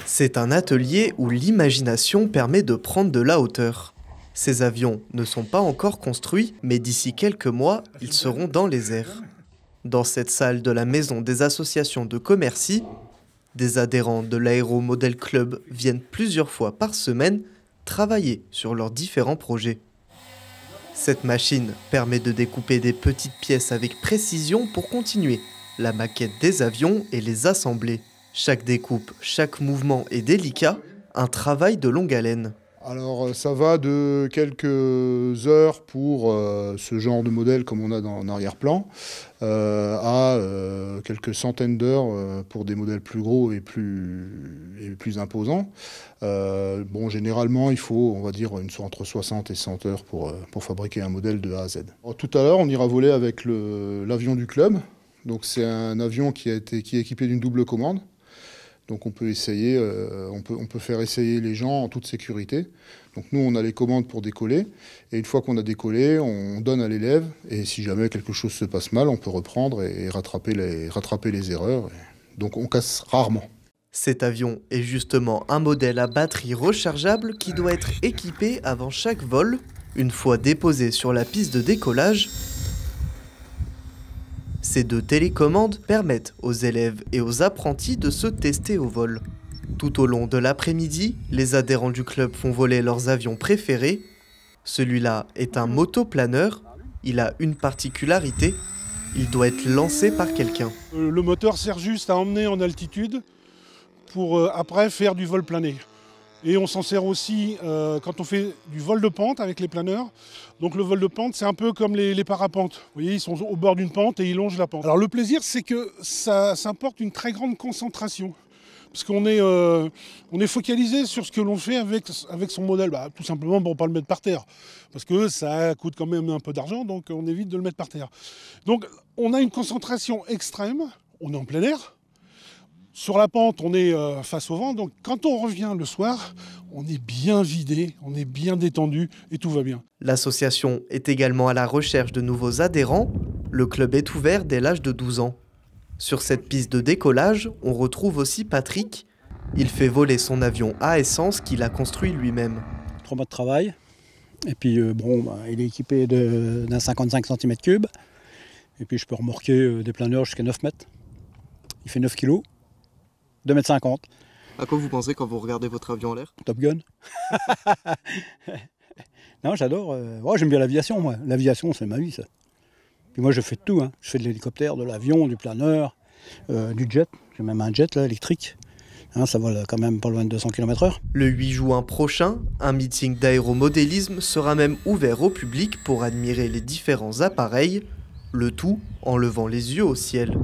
C'est un atelier où l'imagination permet de prendre de la hauteur. Ces avions ne sont pas encore construits, mais d'ici quelques mois, ils seront dans les airs. Dans cette salle de la Maison des associations de Commercy, des adhérents de l'Aéromodel Club viennent plusieurs fois par semaine travailler sur leurs différents projets. Cette machine permet de découper des petites pièces avec précision pour continuer la maquette des avions et les assembler. Chaque découpe, chaque mouvement est délicat, un travail de longue haleine. Alors ça va de quelques heures pour ce genre de modèle comme on a en arrière-plan à quelques centaines d'heures pour des modèles plus gros et plus imposants. Généralement il faut, on va dire, entre 60 et 100 heures pour fabriquer un modèle de A à Z. Alors, tout à l'heure on ira voler avec l'avion du club. Donc c'est un avion qui est équipé d'une double commande. Donc on peut essayer, on peut faire essayer les gens en toute sécurité. Donc nous on a les commandes pour décoller et une fois qu'on a décollé, on donne à l'élève et si jamais quelque chose se passe mal, on peut reprendre et rattraper les erreurs. Donc on casse rarement. Cet avion est justement un modèle à batterie rechargeable qui doit être équipé avant chaque vol. Une fois déposé sur la piste de décollage, ces deux télécommandes permettent aux élèves et aux apprentis de se tester au vol. Tout au long de l'après-midi, les adhérents du club font voler leurs avions préférés. Celui-là est un motoplaneur. Il a une particularité, il doit être lancé par quelqu'un. Le moteur sert juste à emmener en altitude pour après faire du vol plané. Et on s'en sert aussi quand on fait du vol de pente avec les planeurs. Donc le vol de pente, c'est un peu comme les parapentes. Vous voyez, ils sont au bord d'une pente et ils longent la pente. Alors le plaisir, c'est que ça apporte une très grande concentration. Parce qu'on est focalisé sur ce que l'on fait avec son modèle. Tout simplement pour ne pas le mettre par terre. Parce que ça coûte quand même un peu d'argent, donc on évite de le mettre par terre. Donc on a une concentration extrême, on est en plein air. Sur la pente, on est face au vent, donc quand on revient le soir, on est bien vidé, on est bien détendu et tout va bien. L'association est également à la recherche de nouveaux adhérents. Le club est ouvert dès l'âge de 12 ans. Sur cette piste de décollage, on retrouve aussi Patrick. Il fait voler son avion à essence qu'il a construit lui-même. 3 mois de travail, et puis il est équipé d'un 55 cm3, et puis je peux remorquer des planeurs jusqu'à 9 mètres. Il fait 9 kg. 2,50 m. À quoi vous pensez quand vous regardez votre avion en l'air? Top Gun. Non, j'adore. J'aime bien l'aviation, moi. L'aviation, c'est ma vie, ça. Puis moi, je fais de tout. Hein. Je fais de l'hélicoptère, de l'avion, du planeur, du jet. J'ai même un jet là, électrique. Hein, ça vole quand même pas loin de 200 km/h. Le 8 juin prochain, un meeting d'aéromodélisme sera même ouvert au public pour admirer les différents appareils, le tout en levant les yeux au ciel.